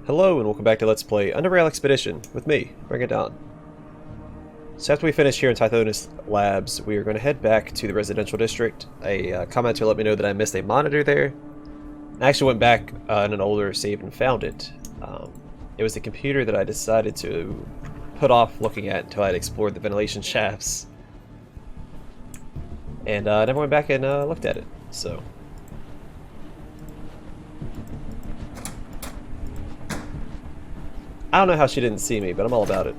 Hello and welcome back to Let's Play UnderRail Expedition with me, Bring It On. So after we finish here in Tithonus Labs, we are going to head back to the residential district. A commenter let me know that I missed a monitor there. I actually went back in an older save and found it. It was the computer that I decided to put off looking at until I had explored the ventilation shafts. And I never went back and looked at it, so... I don't know how she didn't see me, but I'm all about it.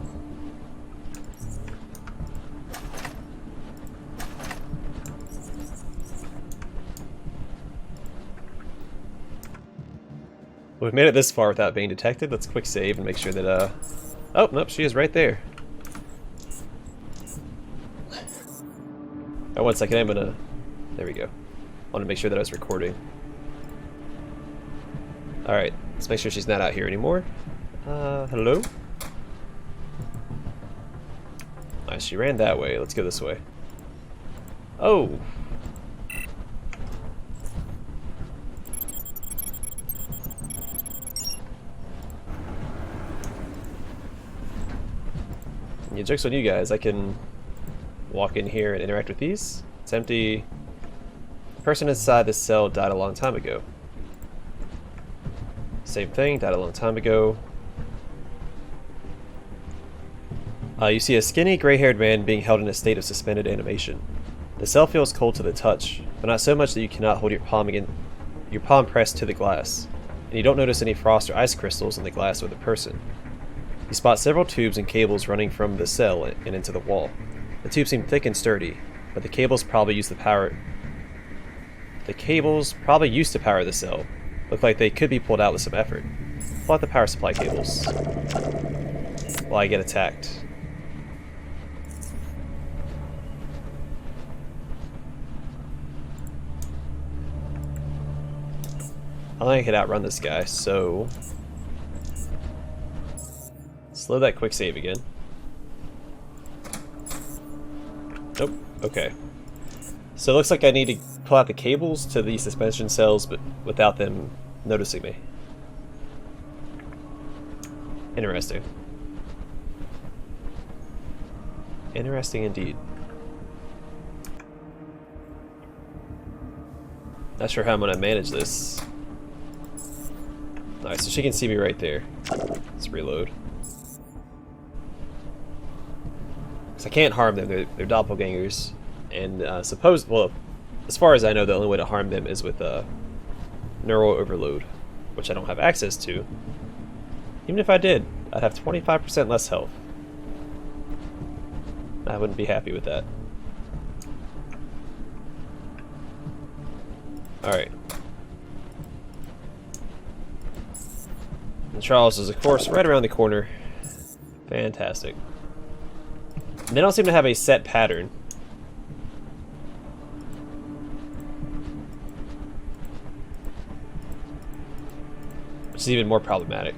We've made it this far without being detected. Let's quick save and make sure that, oh, nope, she is right there. Oh, 1 second, I'm gonna... There we go. I want to make sure that I was recording. Alright, let's make sure she's not out here anymore. Hello? Nice, she ran that way. Let's go this way. Oh! Yeah, joke's on you guys. I can walk in here and interact with these. It's empty. The person inside this cell died a long time ago. Same thing, died a long time ago. You see a skinny, gray-haired man being held in a state of suspended animation. The cell feels cold to the touch, but not so much that you cannot hold your palm pressed to the glass, and you don't notice any frost or ice crystals in the glass of the person. You spot several tubes and cables running from the cell and into the wall. The tubes seem thick and sturdy, but the cables probably used to power the cell. Look like they could be pulled out with some effort. Pull out the power supply cables while I get attacked. I think I could outrun this guy, so... Slow that quick save again. Nope, okay. So it looks like I need to pull out the cables to the suspension cells, but without them noticing me. Interesting. Interesting indeed. Not sure how I'm gonna manage this. Alright, so she can see me right there. Let's reload. Because I can't harm them, they're doppelgangers. And well, as far as I know, the only way to harm them is with neural overload, which I don't have access to. Even if I did, I'd have 25% less health. I wouldn't be happy with that. Alright. And Charles is, of course, right around the corner. Fantastic. And they don't seem to have a set pattern. Which is even more problematic.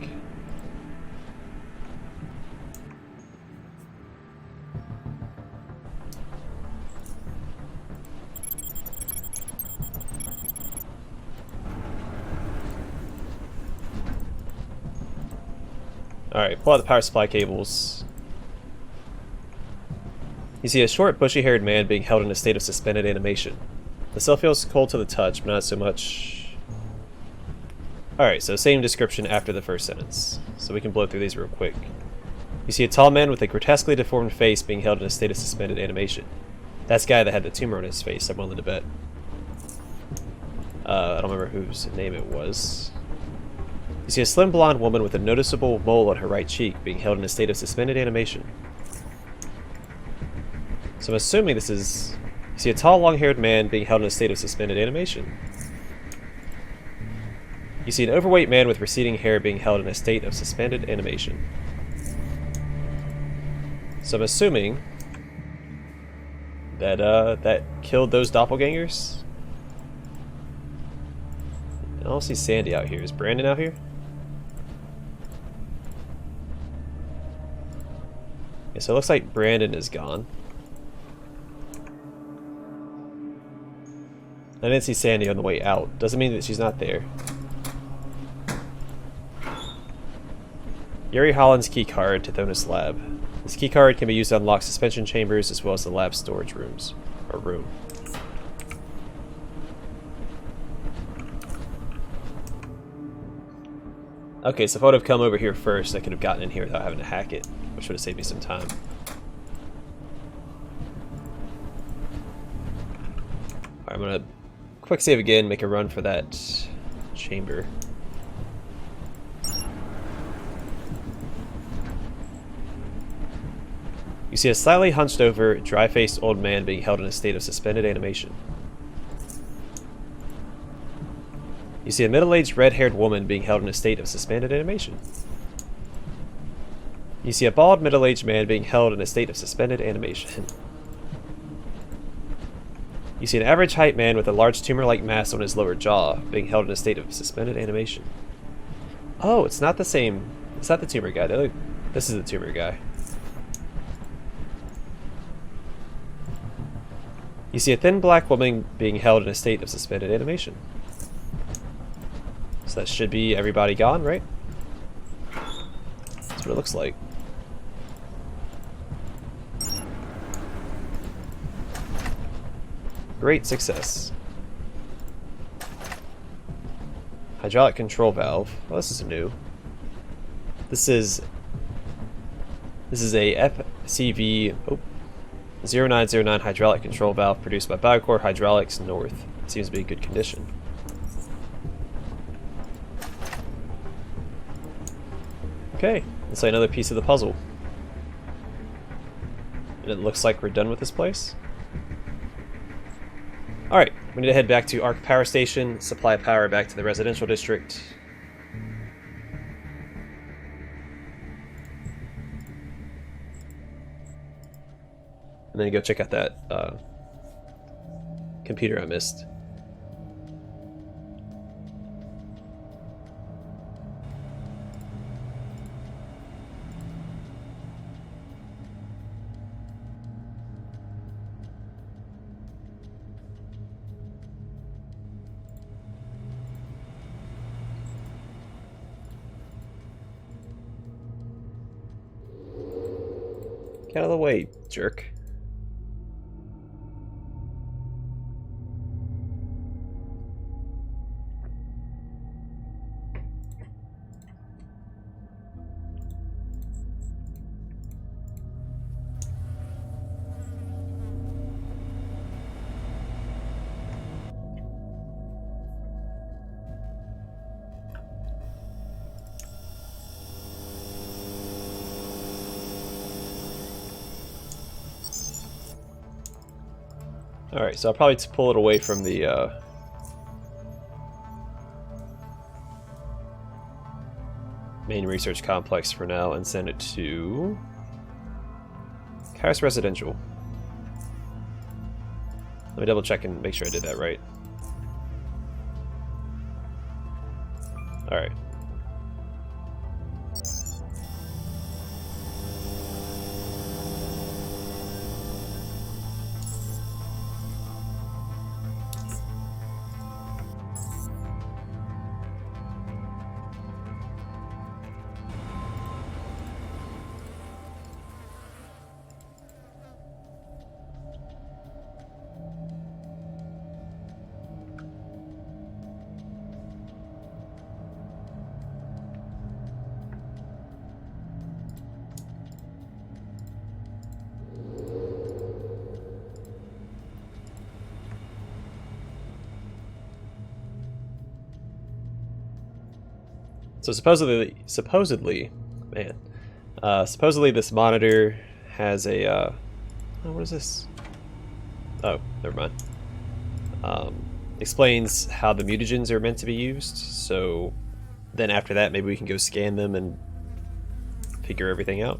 Alright, pull out the power supply cables. You see a short, bushy-haired man being held in a state of suspended animation. The cell feels cold to the touch, but not so much... Alright, so same description after the first sentence. So we can blow through these real quick. You see a tall man with a grotesquely deformed face being held in a state of suspended animation. That's the guy that had the tumor on his face, I'm willing to bet. I don't remember whose name it was. You see a slim blonde woman with a noticeable mole on her right cheek being held in a state of suspended animation. So I'm assuming this is... You see a tall, long-haired man being held in a state of suspended animation. You see an overweight man with receding hair being held in a state of suspended animation. So I'm assuming that that killed those doppelgangers. I don't see Sandy out here. Is Brandon out here? Yeah, so it looks like Brandon is gone. I didn't see Sandy on the way out. Doesn't mean that she's not there. Yuri Holland's keycard, Tithonus Lab. This keycard can be used to unlock suspension chambers as well as the lab storage rooms. Or room. Okay, so if I would have come over here first, I could have gotten in here without having to hack it, which would have saved me some time. Alright, I'm gonna quick save again, make a run for that chamber. You see a slightly hunched over, dry-faced old man being held in a state of suspended animation. You see a middle-aged, red-haired woman being held in a state of suspended animation. You see a bald, middle-aged man being held in a state of suspended animation. You see an average-height man with a large tumor-like mass on his lower jaw being held in a state of suspended animation. Oh, it's not the same. It's not the tumor guy. This is the tumor guy. You see a thin black woman being held in a state of suspended animation. So that should be everybody gone, right? That's what it looks like. Great success. Hydraulic control valve. Well, this is new. This is a FCV 0909 hydraulic control valve produced by Biocore Hydraulics North. It seems to be in good condition. Okay, looks like another piece of the puzzle. And it looks like we're done with this place. Alright, we need to head back to Arc Power Station, supply power back to the residential district. And then go check out that computer I missed. Get out of the way, jerk. Alright, so I'll probably pull it away from the main research complex for now and send it to Karis Residential. Let me double check and make sure I did that right. Alright. So supposedly, supposedly this monitor has a, oh, what is this? Oh, never mind. Explains how the mutagens are meant to be used, so then after that maybe we can go scan them and figure everything out.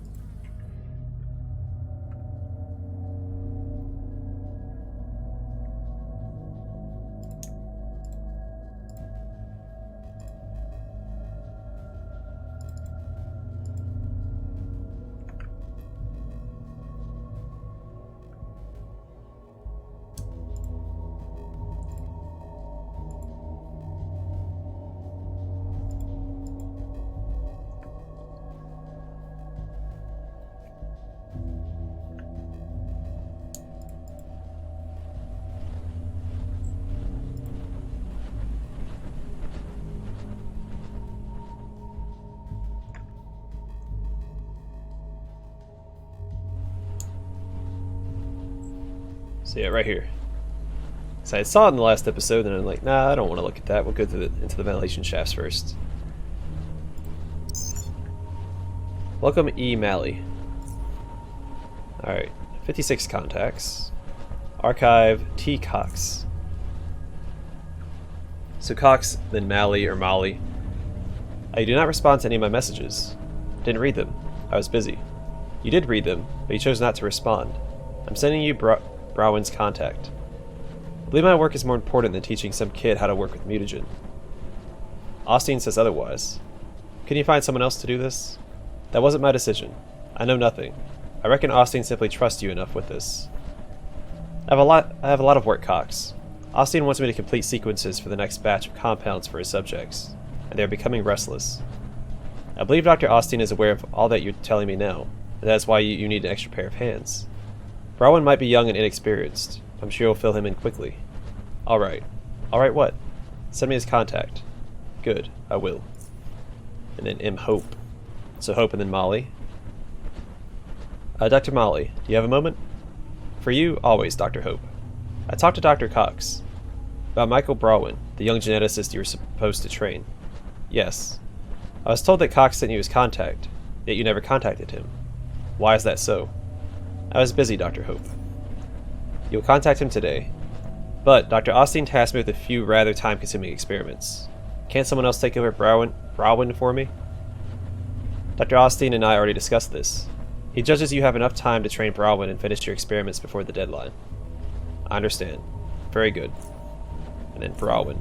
So yeah, right here. So I saw it in the last episode, and I'm like, nah, I don't want to look at that. We'll go into the ventilation shafts first. Welcome, E. Malley. Alright, 56 contacts. Archive, T. Cox. So Cox, then Malley or Molly. You do not respond to any of my messages. Didn't read them. I was busy. You did read them, but you chose not to respond. I'm sending you Browen's contact. I believe my work is more important than teaching some kid how to work with mutagen. Austin says otherwise. Can you find someone else to do this? That wasn't my decision. I know nothing. I reckon Austin simply trusts you enough with this. I have a lot of work, Cox. Austin wants me to complete sequences for the next batch of compounds for his subjects, and they are becoming restless. I believe Dr. Austin is aware of all that you're telling me now, and that's why you need an extra pair of hands. Browen might be young and inexperienced. I'm sure you'll fill him in quickly. Alright. Alright what? Send me his contact. Good, I will. And then M. Hope. So Hope and then Molly. Dr. Molly, do you have a moment? For you, always, Dr. Hope. I talked to Dr. Cox. About Michael Browen, the young geneticist you were supposed to train. Yes. I was told that Cox sent you his contact, yet you never contacted him. Why is that so? I was busy, Dr. Hope. You'll contact him today. But Dr. Austin tasked me with a few rather time-consuming experiments. Can't someone else take over Browen for me? Dr. Austin and I already discussed this. He judges you have enough time to train Browen and finish your experiments before the deadline. I understand. Very good. And then Browen.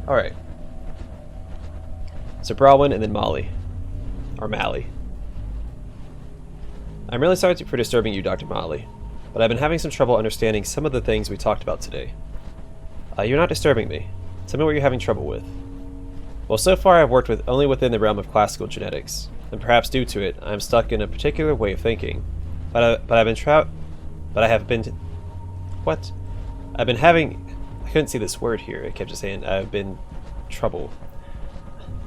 Alright. So Browen and then Molly. Or Malley. I'm really sorry for disturbing you, Dr. Molly, but I've been having some trouble understanding some of the things we talked about today. You're not disturbing me. Tell me what you're having trouble with. Well, so far I've worked only within the realm of classical genetics, and perhaps due to it, I am stuck in a particular way of thinking. But I've been having... I couldn't see this word here. It kept just saying, I've been trouble.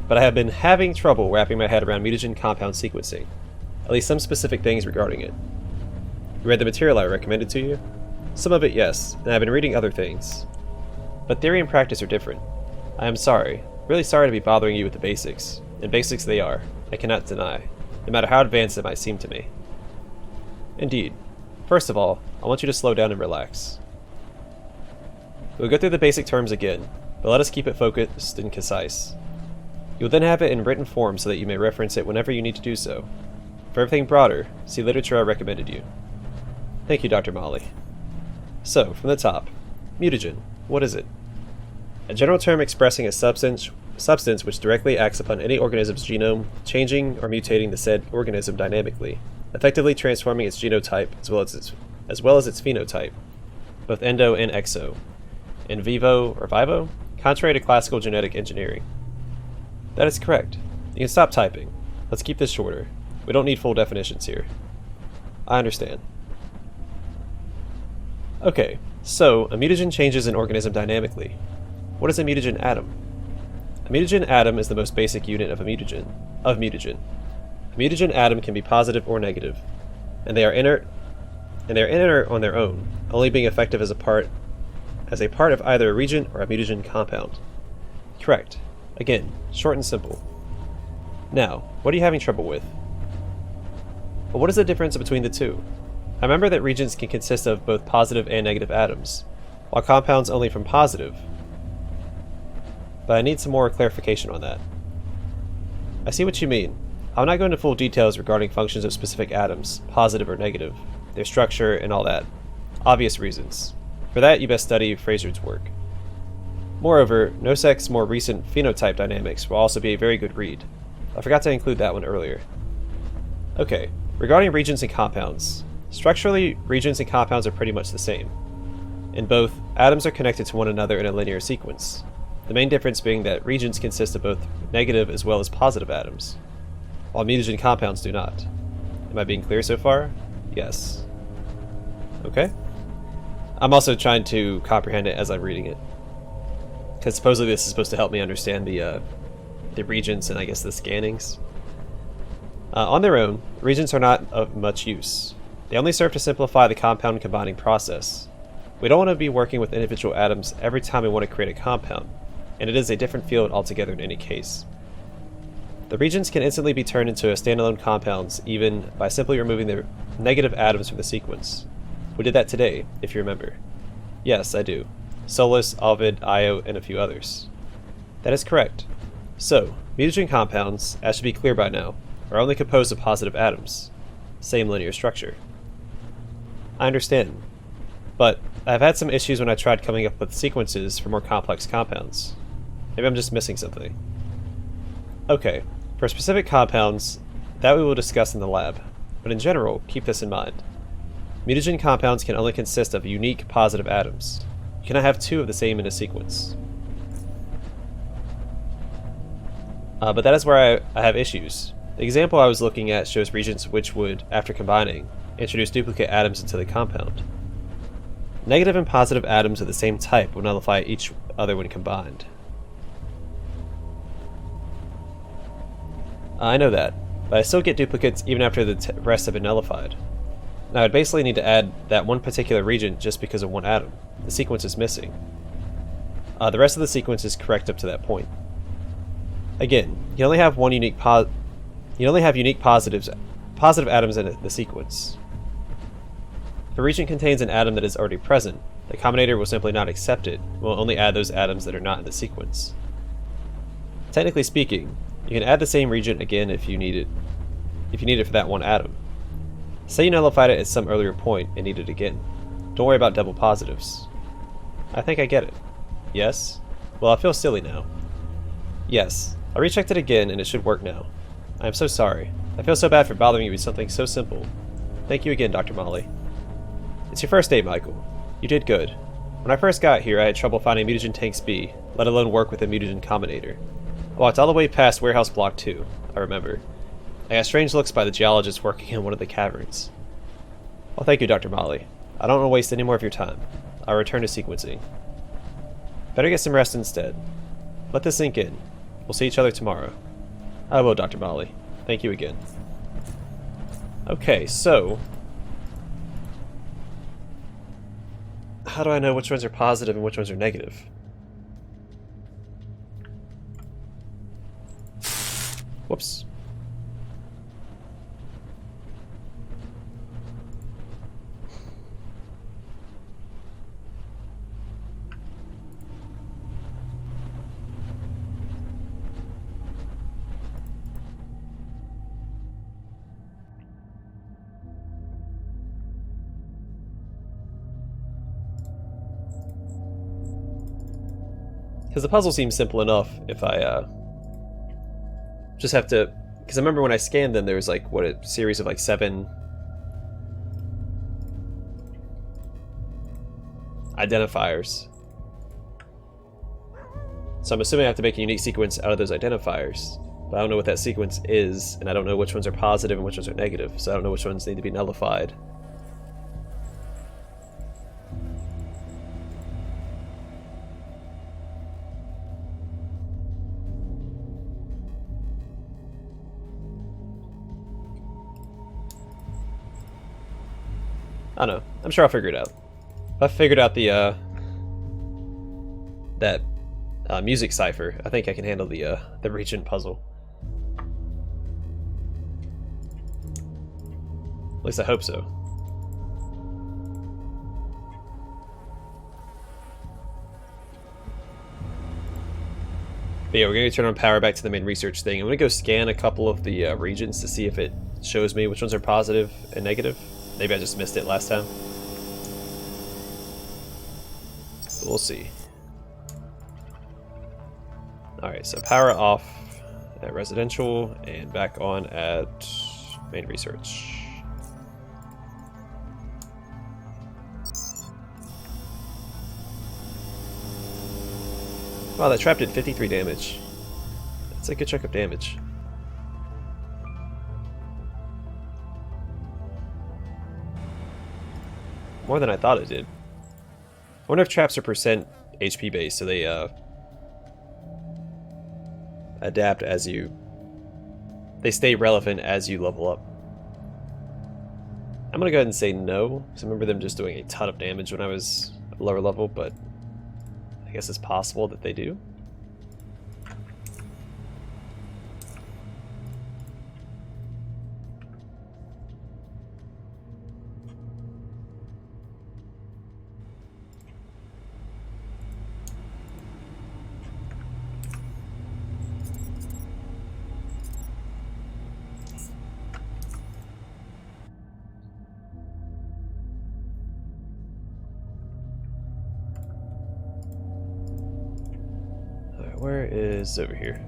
But I have been having trouble wrapping my head around mutagen compound sequencing. At least some specific things regarding it. You read the material I recommended to you? Some of it, yes, and I've been reading other things. But theory and practice are different. I am sorry, really sorry to be bothering you with the basics. And basics they are, I cannot deny, no matter how advanced it might seem to me. Indeed. First of all, I want you to slow down and relax. We'll go through the basic terms again, but let us keep it focused and concise. You'll then have it in written form so that you may reference it whenever you need to do so. For everything broader, see literature I recommended you. Thank you, Dr. Molly. So, from the top, mutagen, what is it? A general term expressing a substance which directly acts upon any organism's genome, changing or mutating the said organism dynamically, effectively transforming its genotype as well as its phenotype, both endo and exo, in vivo or vivo, contrary to classical genetic engineering. That is correct. You can stop typing. Let's keep this shorter. We don't need full definitions here. I understand. Okay, so a mutagen changes an organism dynamically. What is a mutagen atom? A mutagen atom is the most basic unit of a mutagen. A mutagen atom can be positive or negative, and they are inert on their own, only being effective as a part of either a reagent or a mutagen compound. Correct. Again, short and simple. Now, what are you having trouble with? But what is the difference between the two? I remember that reagents can consist of both positive and negative atoms, while compounds only from positive. But I need some more clarification on that. I see what you mean. I'll not go into full details regarding functions of specific atoms, positive or negative, their structure, and all that. Obvious reasons. For that, you best study Fraser's work. Moreover, Nosek's more recent phenotype dynamics will also be a very good read. I forgot to include that one earlier. Okay, regarding reagents and compounds. Structurally, reagents and compounds are pretty much the same. In both, atoms are connected to one another in a linear sequence. The main difference being that reagents consist of both negative as well as positive atoms, while mutagen compounds do not. Am I being clear so far? Yes. Okay. I'm also trying to comprehend it as I'm reading it, because supposedly this is supposed to help me understand the the reagents and I guess the scannings. On their own, reagents are not of much use. They only serve to simplify the compound combining process. We don't want to be working with individual atoms every time we want to create a compound, and it is a different field altogether in any case. The reagents can instantly be turned into standalone compounds even by simply removing the negative atoms from the sequence. We did that today, if you remember. Yes, I do. Solus, Ovid, Io, and a few others. That is correct. So, mutagen compounds, as should be clear by now, are only composed of positive atoms. Same linear structure. I understand, but I've had some issues when I tried coming up with sequences for more complex compounds. Maybe I'm just missing something. Okay, for specific compounds, that we will discuss in the lab, but in general, keep this in mind. Mutagen compounds can only consist of unique positive atoms. You cannot have two of the same in a sequence. But that is where I have issues. The example I was looking at shows reagents which would, after combining, introduce duplicate atoms into the compound. Negative and positive atoms of the same type will nullify each other when combined. I know that, but I still get duplicates even after the rest have been nullified. Now I'd basically need to add that one particular reagent just because of one atom. The sequence is missing. The rest of the sequence is correct up to that point. Again, you only have unique positive atoms in the sequence. If a reagent contains an atom that is already present, the combinator will simply not accept it and will only add those atoms that are not in the sequence. Technically speaking, you can add the same reagent again if you need it for that one atom. Say you nullified it at some earlier point and need it again. Don't worry about double positives. I think I get it. Yes? Well, I feel silly now. Yes, I rechecked it again and it should work now. I am so sorry. I feel so bad for bothering you with something so simple. Thank you again, Dr. Molly. It's your first day, Michael. You did good. When I first got here, I had trouble finding mutagen tanks B, let alone work with a mutagen combinator. I walked all the way past warehouse block 2, I remember. I got strange looks by the geologists working in one of the caverns. Well, thank you, Dr. Molly. I don't want to waste any more of your time. I'll return to sequencing. Better get some rest instead. Let this sink in. We'll see each other tomorrow. I will, Dr. Molly. Thank you again. Okay, so... how do I know which ones are positive and which ones are negative? Whoops. Because the puzzle seems simple enough if I just have to... because I remember when I scanned them there was like, what, a series of like 7 identifiers. So I'm assuming I have to make a unique sequence out of those identifiers. But I don't know what that sequence is, and I don't know which ones are positive and which ones are negative, so I don't know which ones need to be nullified. I don't know. I'm sure I'll figure it out. If I figured out the that music cipher, I think I can handle the regent puzzle. At least I hope so. But yeah, we're gonna turn on power back to the main research thing. I'm gonna go scan a couple of the regions to see if it shows me which ones are positive and negative. Maybe I just missed it last time. But we'll see. Alright, so power off at residential and back on at main research. Wow, that trap did 53 damage. That's a good chunk of damage. More than I thought it did. I wonder if traps are percent HP based, so they adapt as you... They stay relevant as you level up. I'm gonna go ahead and say no, because I remember them just doing a ton of damage when I was a lower level, but I guess it's possible that they do. Where is over here?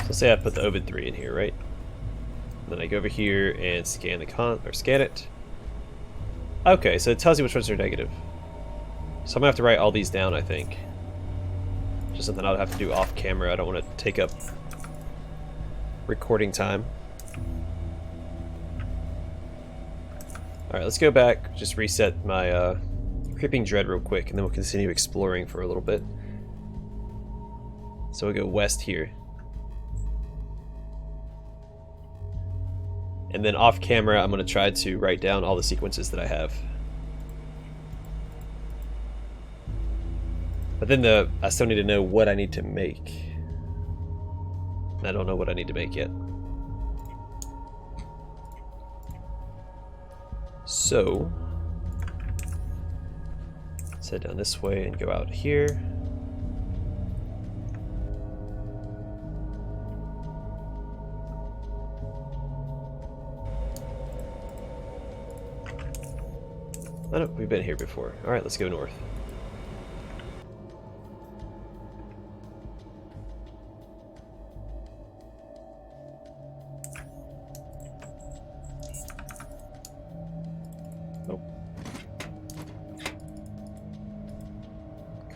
So say I put the Ovid 3 in here, right? Then I go over here and scan the scan it. Okay, so it tells you which ones are negative. So I'm gonna have to write all these down, I think. Just something I'll have to do off camera. I don't want to take up recording time. Alright, let's go back, just reset my creeping dread real quick, and then we'll continue exploring for a little bit. So we'll go west here. And then off camera, I'm going to try to write down all the sequences that I have. But then I still need to know what I need to make. I don't know what I need to make yet. So, let's head down this way and go out here. I don't, we've been here before. Alright, let's go north.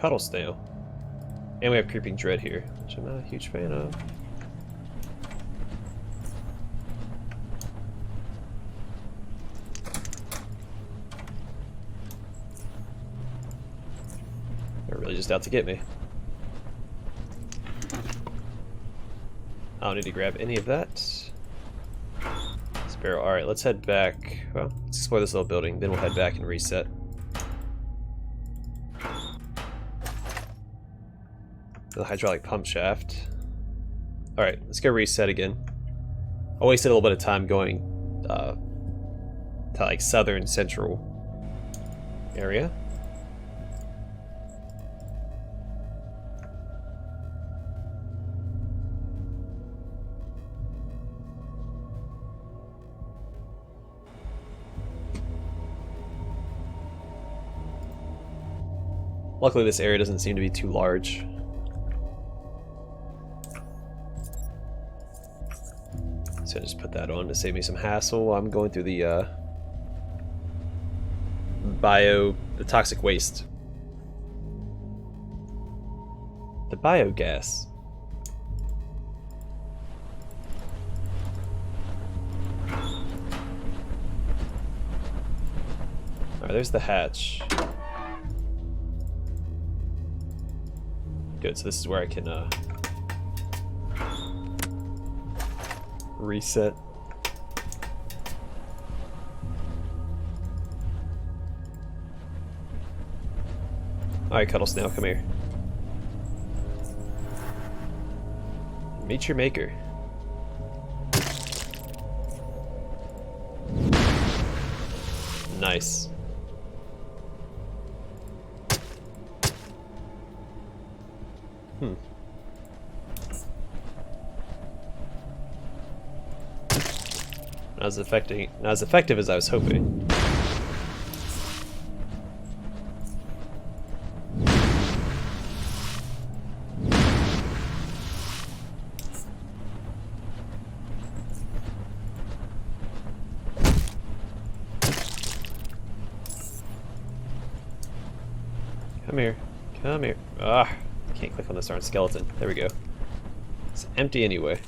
Cuddle snail. And we have creeping dread here, which I'm not a huge fan of. They're really just out to get me. I don't need to grab any of that. Sparrow. Alright, let's head back. Well, let's explore this little building, then we'll head back and reset. The hydraulic pump shaft. Alright, let's go reset again. I wasted a little bit of time going to like southern central area. Luckily this area doesn't seem to be too large. So just put that on to save me some hassle while I'm going through the toxic waste. The biogas. Alright, there's the hatch. Good, so this is where I can reset. Alright, Cuddle Snail, come here. Meet your maker. Nice. Not as effective as I was hoping. Come here. Come here. Ah, can't click on this darn skeleton. There we go. It's empty anyway.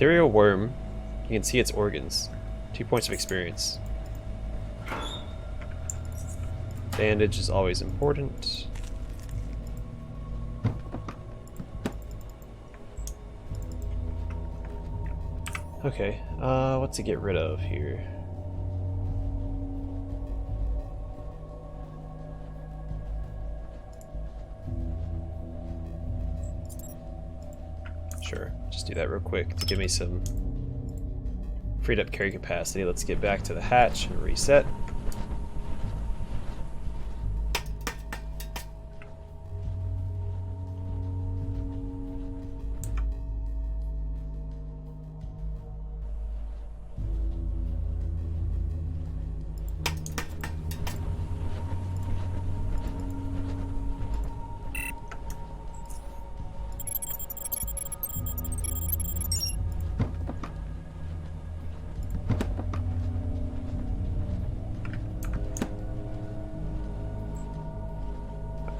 Ethereal worm. You can see its organs. 2 points of experience. Bandage is always important. Okay, what to get rid of here? Sure, just do that real quick to give me some freed up carry capacity. Let's get back to the hatch and reset.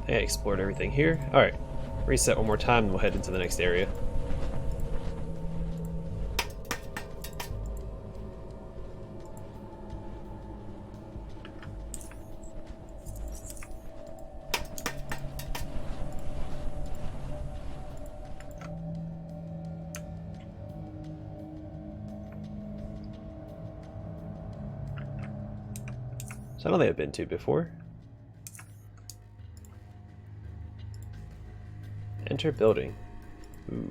I explored everything here. Alright, reset one more time and we'll head into the next area. So I don't think I've been to before. Enter building. Ooh.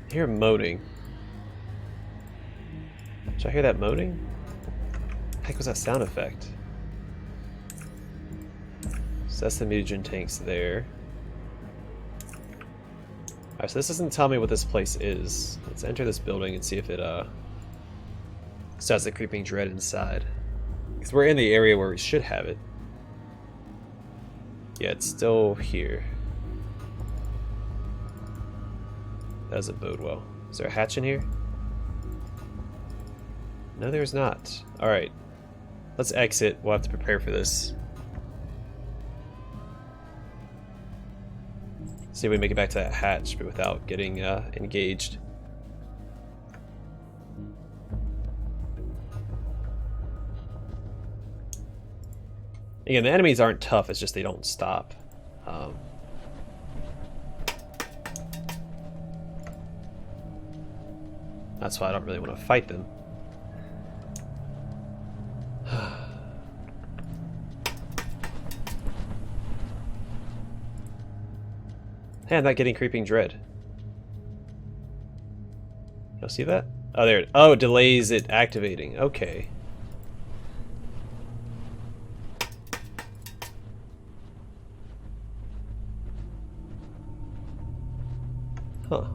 I hear moaning. Did I hear that moaning? What the heck was that sound effect? So that's the mutagen tanks there. Alright, so this doesn't tell me what this place is. Let's enter this building and see if it still has the creeping dread inside. Because we're in the area where we should have it. Yeah, it's still here. That doesn't bode well. Is there a hatch in here? No, there's not. Alright. Let's exit. We'll have to prepare for this. See if we make it back to that hatch, but without getting engaged. Again, the enemies aren't tough, it's just they don't stop. That's why I don't really want to fight them. Hey, I'm not getting creeping dread. You'll see that? Oh, there. Oh, it delays it activating. Okay. Huh.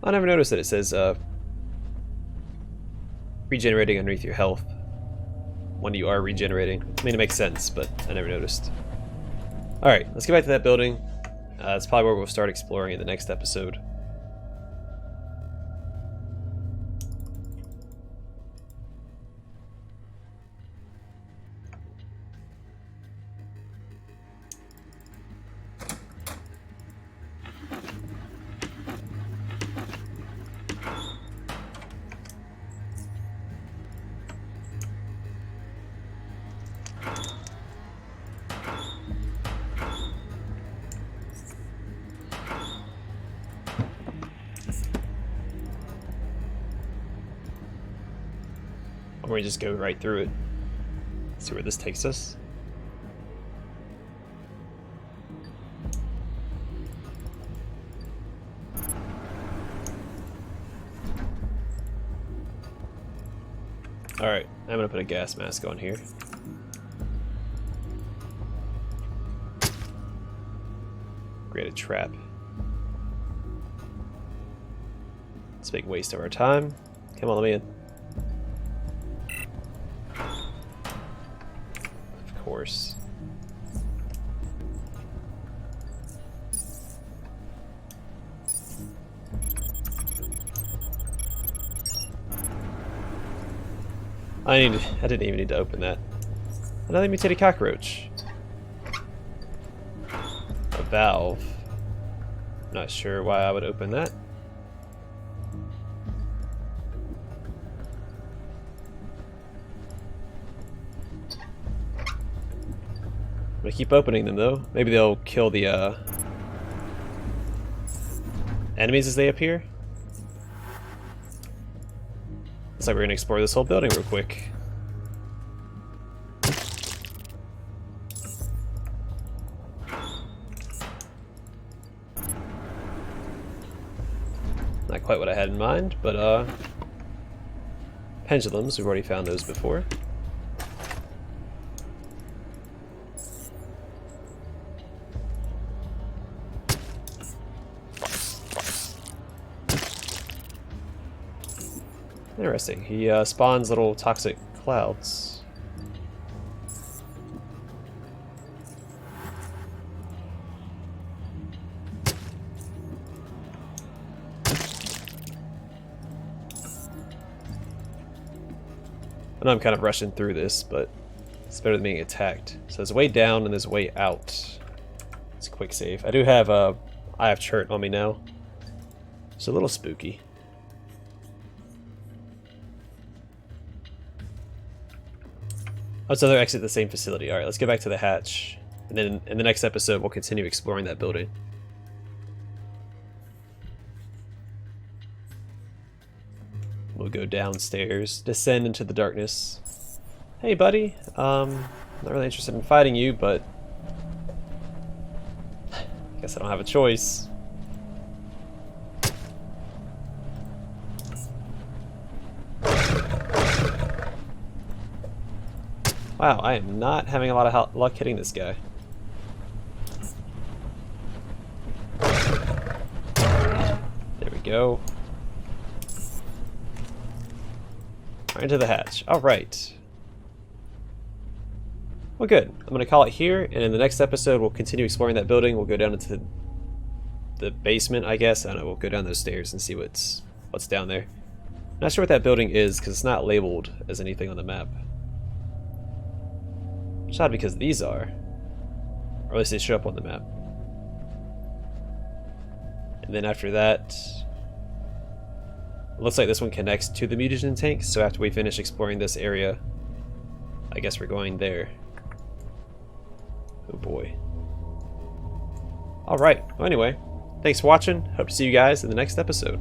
I never noticed that it says regenerating underneath your health when you are regenerating. I mean, it makes sense, but I never noticed. Alright, let's get back to that building. That's probably where we'll start exploring in the next episode. Or we just go right through it. See where this takes us. Alright, I'm gonna put a gas mask on here. Create a trap. It's a big waste of our time. Come on, let me in. Of course. I didn't even need to open that. Another mutated cockroach. A valve. Not sure why I would open that. I'm gonna keep opening them though. Maybe they'll kill the enemies as they appear. Looks like we're gonna explore this whole building real quick. Not quite what I had in mind, but pendulums, we've already found those before. Interesting. He spawns little toxic clouds. I know I'm kind of rushing through this, but it's better than being attacked. So there's a way down and there's a way out. It's a quick save. I do have Eye of Chert on me now. It's a little spooky. Oh, so they're exit the same facility. Alright, let's get back to the hatch. And then in the next episode, we'll continue exploring that building. We'll go downstairs, descend into the darkness. Hey, buddy. Not really interested in fighting you, but I guess I don't have a choice. Wow, I am not having a lot of luck hitting this guy. There we go. Right into the hatch. Alright. Well, good. I'm going to call it here, and in the next episode, we'll continue exploring that building. We'll go down into the basement, I guess. I don't know, we'll go down those stairs and see what's down there. Not sure what that building is, because it's not labeled as anything on the map. It's odd because these are. Or at least they show up on the map. And then after that, it looks like this one connects to the mutagen tank, so after we finish exploring this area, I guess we're going there. Oh boy. Alright, well anyway, thanks for watching. Hope to see you guys in the next episode.